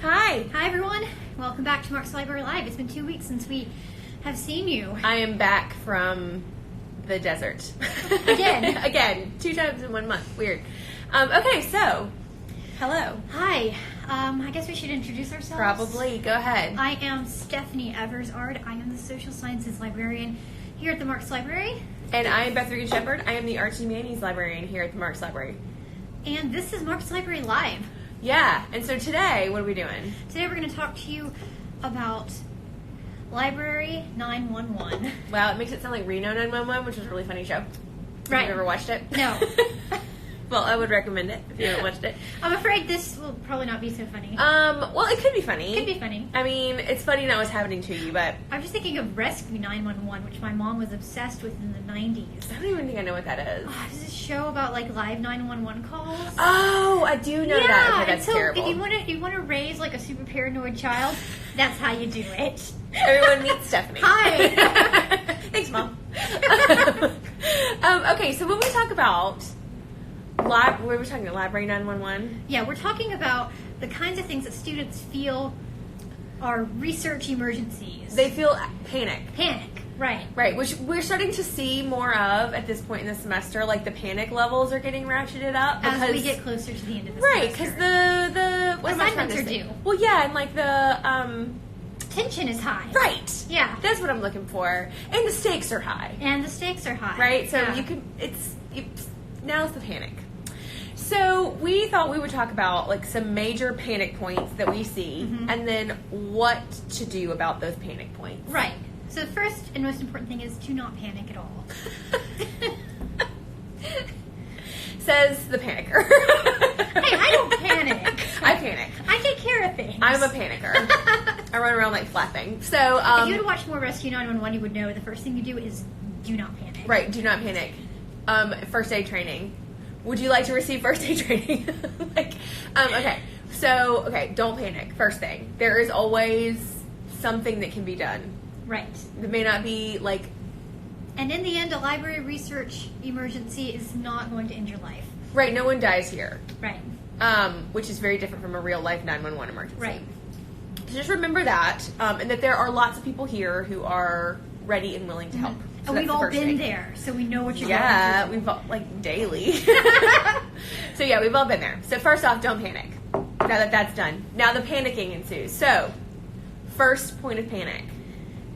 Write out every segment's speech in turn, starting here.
Hi. Hi, everyone. Welcome back to Marx Library Live. It's been 2 weeks since we have seen you. I am back from the desert. Again. Again. 2 times in 1 month. Weird. Okay, so, hello. Hi. I guess we should introduce ourselves. Probably. Go ahead. I am Stephanie Eversard. I am the Social Sciences Librarian here at the Marx Library. And I am Beth and Stephanie. I am the Arts and Humanities Librarian here at the Marx Library. And this is Marx Library Live. Yeah, and so today, what are we doing? Today we're going to talk to you about Library 911. Wow, it makes it sound like Reno 911, which is a really funny show. Right. Have you ever watched it? No. Well, I would recommend it if you haven't watched it. I'm afraid this will probably not be so funny. Well, it could be funny. Could be funny. I mean, it's funny not what's happening to you, but I'm just thinking of Rescue 911, which my mom was obsessed with in the 90s. I don't even think I know what that is. Oh, this is a show about like live 911 calls. Oh, I do know that. Okay, that's and so terrible. if you want to raise like a super paranoid child, that's how you do it. Everyone meet Stephanie. Hi. Thanks, Mom. Okay, so when we talk about what were we talking about? Library 911? Yeah, we're talking about the kinds of things that students feel are research emergencies. They feel panic. Panic, right. Right, which we're starting to see more of at this point in the semester. Like, the panic levels are getting ratcheted up. As we get closer to the end of the right, semester. because the what am I trying assignments to are say? due. Well, yeah, and like the Tension is high. right. Yeah. That's what I'm looking for. And the stakes are high. And the stakes are high. Right? So yeah. you can, now's the panic. So we thought we would talk about like some major panic points that we see, and then what to do about those panic points. Right. So the first and most important thing is to not panic at all. Says the panicker. Hey, I don't panic. I panic. I take care of things. I'm a panicker. I run around like flapping. So if you had watched more Rescue 911, you would know the first thing you do is do not panic. right, do not panic. First aid training. Would you like to receive first aid training? Okay. So, don't panic. First thing. There is always something that can be done. Right. It may not be like... And in the end, a library research emergency is not going to end your life. Right, no one dies here. Right. Which is very different from a real life 911 emergency. Right. So just remember that, and that there are lots of people here who are ready and willing to help. So And that's we've the all first been thing. there, so we know what you're Yeah, going we've all, like, daily. So yeah, we've all been there. So first off, don't panic. Now that that's done. Now the panicking ensues. So, first point of panic.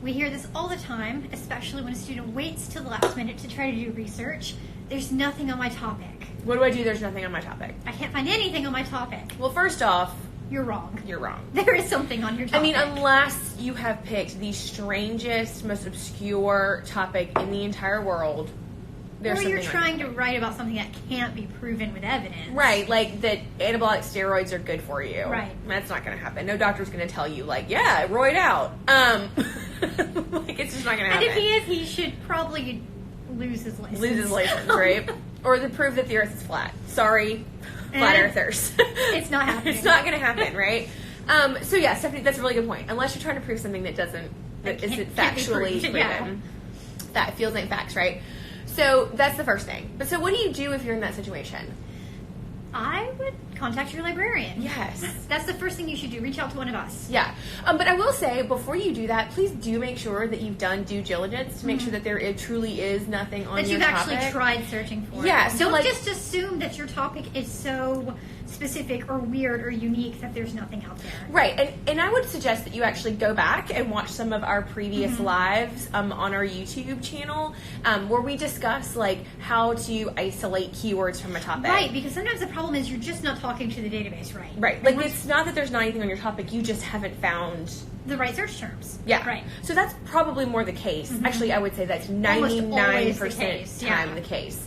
We hear this all the time, especially when a student waits till the last minute to try to do research. There's nothing on my topic. What do I do? There's nothing on my topic. I can't find anything on my topic. Well, first off, You're wrong. you're wrong. There is something on your topic. I mean, unless you have picked the strangest, most obscure topic in the entire world, there's or something you're on trying your to topic. write about something that can't be proven with evidence. Right, like that anabolic steroids are good for you. Right. That's not going to happen. No doctor's going to tell you, like, yeah, roid out. Like, it's just not going to And happen. if he is, he should probably lose his license. Lose his license, right? Or to prove that the earth is flat. Sorry, flat And earthers. it's not happening. It's not going to happen, right? So yeah, Stephanie, that's a really good point. Unless you're trying to prove something that isn't That isn't can't be factually proved, proven. yeah. That feels like facts, right? So that's the first thing. But so what do you do if you're in that situation? I would contact your librarian. Yes. That's the first thing you should do. Reach out to one of us. Yeah. But I will say, before you do that, please do make sure that you've done due diligence to make sure that it truly is nothing on That your you've topic. actually tried searching for. Yeah, it. so, Don't like- just assume that your topic is so specific or weird or unique that there's nothing out there. Right, and I would suggest that you actually go back and watch some of our previous lives on our YouTube channel, where we discuss like how to isolate keywords from a topic. Right, because sometimes the problem is you're just not talking to the database right. Right, And like once- it's not that there's not anything on your topic, you just haven't found. the right search terms. Yeah, Right. So that's probably more the case. Actually, I would say that's Almost always 99% the case, time yeah. the case.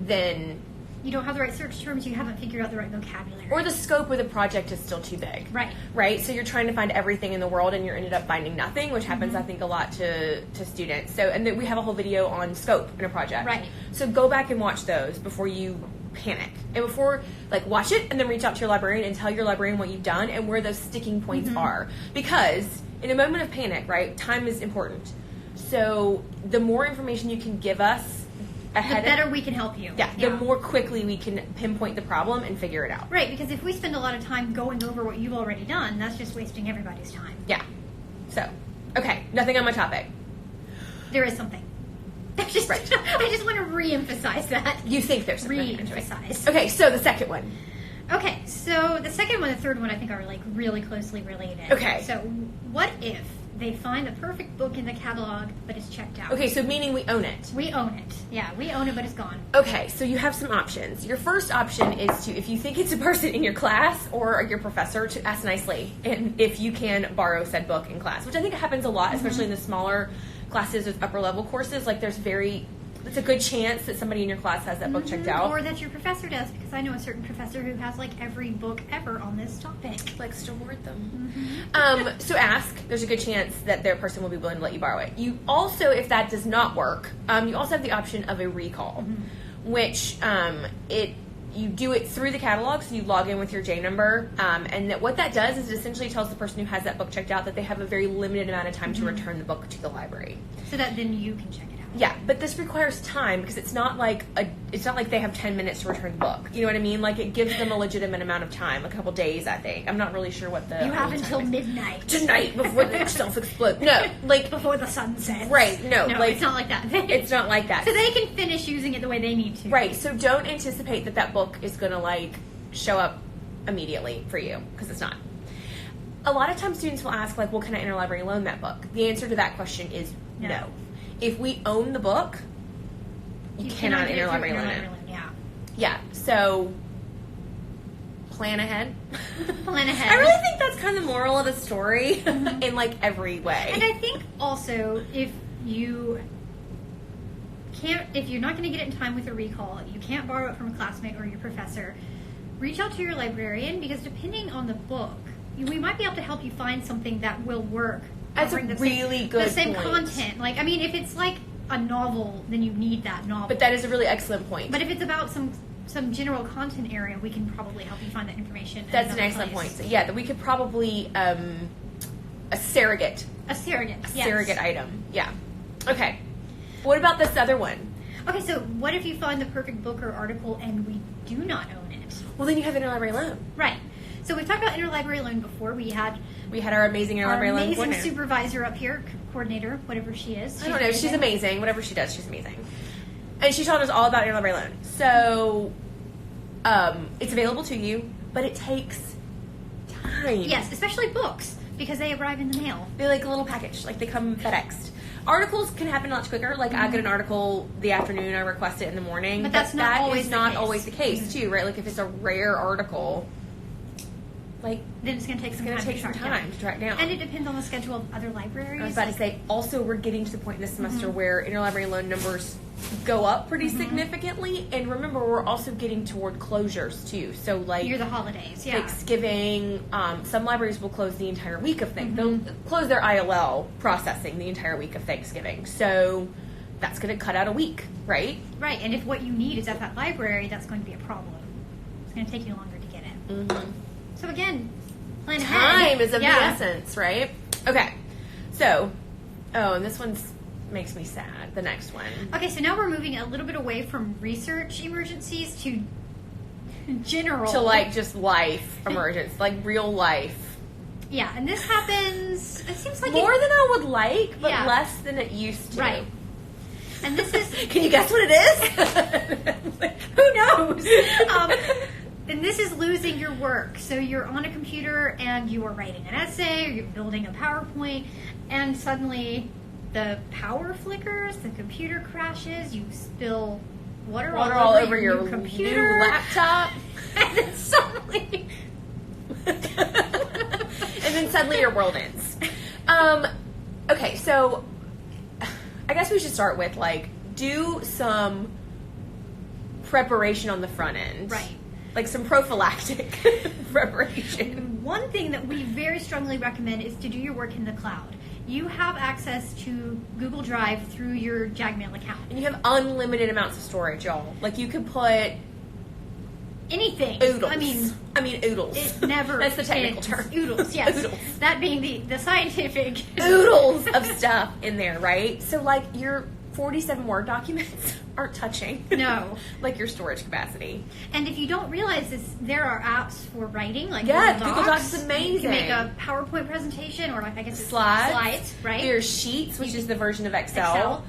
Then You don't have the right search terms, you haven't figured out the right vocabulary. or the scope of the project is still too big. Right. Right? So you're trying to find everything in the world and you're ended up finding nothing, which happens, I think, a lot to students. So, and then we have a whole video on scope in a project. Right. So go back and watch those before you panic. And before, like, watch it and then reach out to your librarian and tell your librarian what you've done and where those sticking points are. Because in a moment of panic, right, time is important. So the more information you can give us ahead, the better we can help you. Yeah, the more quickly we can pinpoint the problem and figure it out. Right, because if we spend a lot of time going over what you've already done, that's just wasting everybody's time. Yeah. So, okay, nothing on my topic. There is something. I just want to re-emphasize that. You think there's something. Re-emphasize. Okay, so the second one. Okay, so the second one and the third one I think are like really closely related. Okay. So what if they find the perfect book in the catalog but it's checked out? Okay, so meaning we own it. We own it. Yeah, we own it but it's gone. Okay, so you have some options. Your first option is to, if you think it's a person in your class or your professor, to ask nicely and if you can borrow said book in class, which I think happens a lot, especially in the smaller classes with upper level courses. Like it's a good chance that somebody in your class has that book checked out. Or that your professor does, because I know a certain professor who has like every book ever on this topic. Likes to hoard them. So ask. There's a good chance that their person will be willing to let you borrow it. You also, if that does not work, you also have the option of a recall, which you do it through the catalog, so you log in with your J number, and what that does is it essentially tells the person who has that book checked out that they have a very limited amount of time to return the book to the library. So that then you can check it out. Yeah, but this requires time because it's not like they have 10 minutes to return the book. You know what I mean? Like it gives them a legitimate amount of time, a couple days, I think. I'm not really sure what the you have until midnight tonight before the self explode. No, like before the sun sets. Right? No, like it's not like that. It's not like that. So they can finish using it the way they need to. Right. So don't anticipate that book is going to like show up immediately for you because it's not. A lot of times students will ask like, well, can I interlibrary loan that book? The answer to that question is no. If we own the book, you cannot interlibrary loan it. Yeah. So plan ahead. Plan ahead. I really think that's kind of the moral of the story in like every way. And I think also if you're not going to get it in time with a recall, you can't borrow it from a classmate or your professor, reach out to your librarian because depending on the book, we might be able to help you find something that will work. That's a really good the same point. Content. Like, I mean, if it's like a novel, then you need that novel. But that is a really excellent point. But if it's about some general content area, we can probably help you find that information. That's an excellent point. So, yeah, that we could probably a surrogate. A surrogate. Yes. Surrogate item. Yeah. Okay. What about this other one? Okay, so what if you find the perfect book or article and we do not own it? Well, then you have interlibrary loan. Right. So we've talked about interlibrary loan before. We had our amazing interlibrary loan coordinator. Amazing supervisor up here, coordinator, whatever she is. I don't know. She's amazing. Whatever she does, she's amazing. And she taught us all about interlibrary loan. So it's available to you, but it takes time. Yes, especially books because they arrive in the mail. They're like a little package, like they come FedExed. Articles can happen much quicker. Like I get an article the afternoon, I request it in the morning. But that's not always the case too, right? Like if it's a rare article, like then it's going to take some time to track down. And it depends on the schedule of other libraries. I was about to say, also we're getting to the point this semester where interlibrary loan numbers go up pretty significantly, and remember we're also getting toward closures too. So like near the holidays, Thanksgiving, some libraries will close the entire week of Thanksgiving. They'll close their ILL processing the entire week of Thanksgiving. So that's going to cut out a week, right? Right, and if what you need is at that library, that's going to be a problem. It's going to take you longer to get it. So again, plan ahead. Time is of the essence, right? Okay. So, and this one makes me sad. The next one. Okay, so now we're moving a little bit away from research emergencies to general. To like just life emergencies, like real life. Yeah, and this happens, it seems like more than I would like, but less than it used to. Right. And this is... Can you guess what it is? Who knows? And this is losing your work. So you're on a computer and you are writing an essay or you're building a PowerPoint and suddenly the power flickers, the computer crashes, you spill water all over your computer. New laptop. And then suddenly... and then suddenly your world ends. Okay, so I guess we should start with like do some preparation on the front end. Right. Like some prophylactic preparation. One thing that we very strongly recommend is to do your work in the cloud. You have access to Google Drive through your Jagmail account. And you have unlimited amounts of storage, y'all. Like you could put anything. Oodles. I mean oodles. It never That's the technical term. Oodles, yes. Oodles. That being the scientific oodles of stuff in there, right? So like your 47 Word documents aren't touching. No. Like your storage capacity. And if you don't realize this, there are apps for writing, like Google Docs is amazing. You can make a PowerPoint presentation, or like I guess it's slides, right? There's Sheets, which is the version of Excel.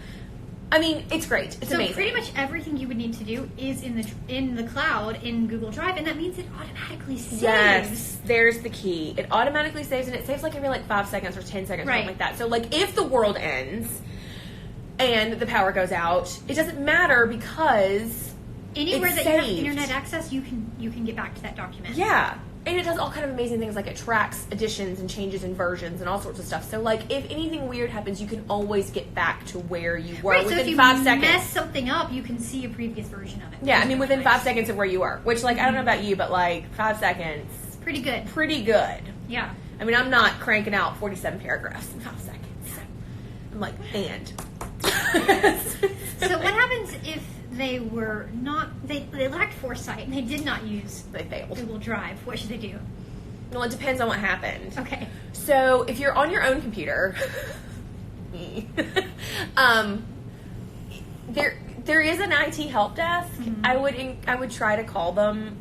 I mean, it's great. It's amazing. So pretty much everything you would need to do is in the cloud in Google Drive, and that means it automatically saves. Yes, there's the key. It automatically saves, and it saves like every 5 seconds or 10 seconds, something like that. So like if the world ends and the power goes out, it doesn't matter because anywhere it's that you have saved. internet access, you can get back to that document. Yeah. And it does all kind of amazing things, like it tracks additions and changes and versions and all sorts of stuff. So, like, if anything weird happens, you can always get back to where you were within so if you 5 seconds. mess something up, you can see a previous version of it. Yeah, I mean, within 5 seconds of where you were. Which, like, I don't know about you, but, 5 seconds. Pretty good. Pretty good. Yeah. I mean, I'm not cranking out 47 paragraphs in 5 seconds. I'm like, and. So what happens if they were not, they lacked foresight and they did not use They failed. Google Drive? What should they do? Well, it depends on what happened. Okay. So, if you're on your own computer, there is an IT help desk. Mm-hmm. I would try to call them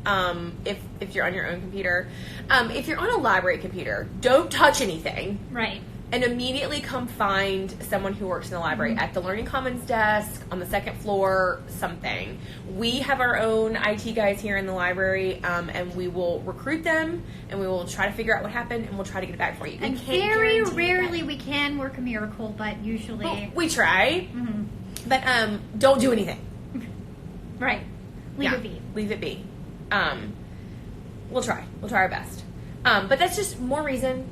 if you're on your own computer. If you're on a library computer, don't touch anything. Right. And immediately come find someone who works in the library at the Learning Commons desk, on the second floor, something. We have our own IT guys here in the library, and we will recruit them, and we will try to figure out what happened, and we'll try to get it back for you. And very rarely we can work a miracle, but usually... Well, we try, Mm-hmm. but don't do anything. Right. Leave it be. Leave it be. We'll try. We'll try our best. But that's just more reason.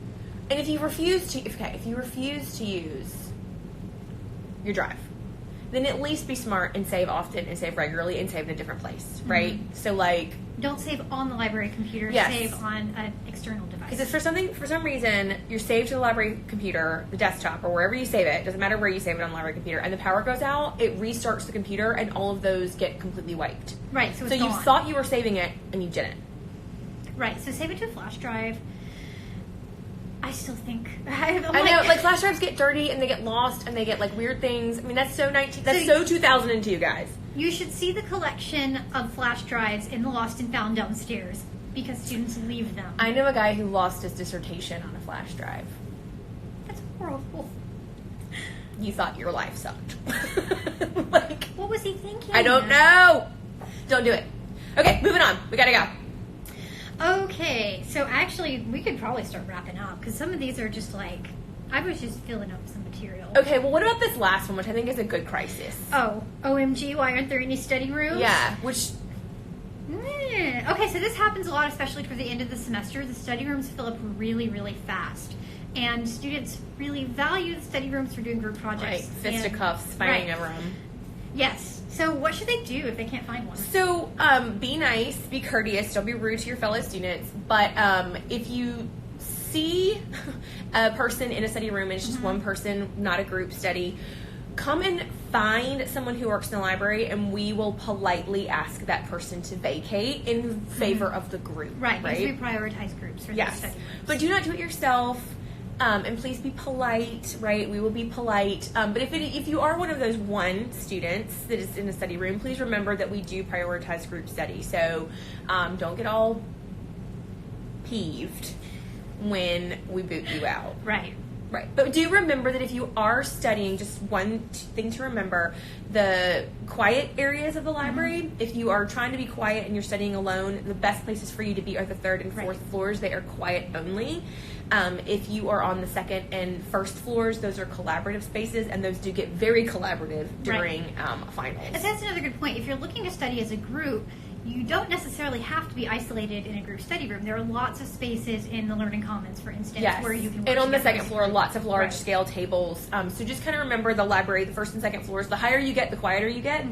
And if you refuse to use your Drive, then at least be smart and save often and save regularly and save in a different place, right? Mm-hmm. So don't save on the library computer. Yes. Save on an external device. because for some reason you're saved to the library computer, the desktop, or wherever you save it. Doesn't matter where you save it on the library computer, and the power goes out, it restarts the computer, and all of those get completely wiped. Right. So you thought you were saving it and you didn't. Right. So save it to a flash drive. I still think I know, flash drives get dirty and they get lost and they get weird things. I mean, that's so 2002, guys. You should see the collection of flash drives in the Lost and Found downstairs because students leave them. I know a guy who lost his dissertation on a flash drive. That's horrible. You thought your life sucked. What was he thinking? I don't know. Don't do it. Okay, moving on. We gotta go. Okay, so actually, we could probably start wrapping up because some of these are just I was just filling up some material. Okay, well, what about this last one, which I think is a good crisis? Oh, OMG, why aren't there any study rooms? Yeah, which... Okay, so this happens a lot, especially toward the end of the semester. The study rooms fill up really, really fast. And students really value the study rooms for doing group projects. Right, fisticuffs, finding a room. Yes. So what should they do if they can't find one? So, be nice, be courteous, don't be rude to your fellow students. But if you see a person in a study room and it's just one person, not a group study, come and find someone who works in the library and we will politely ask that person to vacate in favor of the group. Right, because we prioritize groups for the study rooms. But do not do it yourself. And please be polite, right? We will be polite. But if you are one of those one students that is in the study room, please remember that we do prioritize group study. So don't get all peeved when we boot you out. Right. Right. But do remember that if you are studying, just one thing to remember, the quiet areas of the library, if you are trying to be quiet and you're studying alone, the best places for you to be are the third and fourth floors. They are quiet only. If you are on the second and first floors, those are collaborative spaces, and those do get very collaborative during finals. And that's another good point. If you're looking to study as a group, you don't necessarily have to be isolated in a group study room. There are lots of spaces in the Learning Commons, for instance, where you can work. And on the second floor, lots of large-scale tables. So just kind of remember the library, the first and second floors. The higher you get, the quieter you get.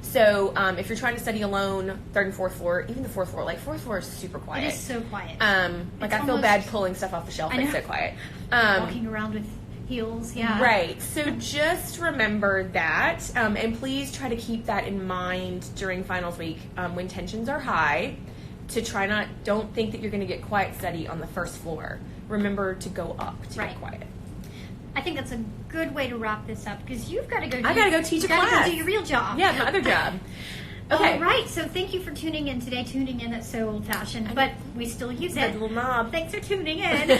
So if you're trying to study alone, third and fourth floor, even the fourth floor, fourth floor is super quiet. It is so quiet. I feel bad pulling stuff off the shelf. It's so quiet. Walking around with heels, Right. So just remember that, and please try to keep that in mind during finals week when tensions are high. Don't think that you're going to get quiet study on the first floor. Remember to go up to get quiet. I think that's a good way to wrap this up because you've got to go. I got to go teach a Gotta class. go do your real job. Yeah, my other job. Okay. All right. So thank you for tuning in today. Tuning in, that's so old-fashioned, but we still use it. Little knob. Thanks for tuning in.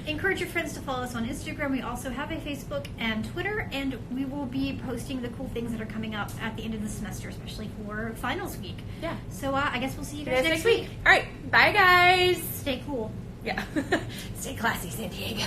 Encourage your friends to follow us on Instagram. We also have a Facebook and Twitter, and we will be posting the cool things that are coming up at the end of the semester, especially for finals week. Yeah. So I guess we'll see you guys next week. All right. Bye, guys. Stay cool. Yeah. Stay classy, San Diego.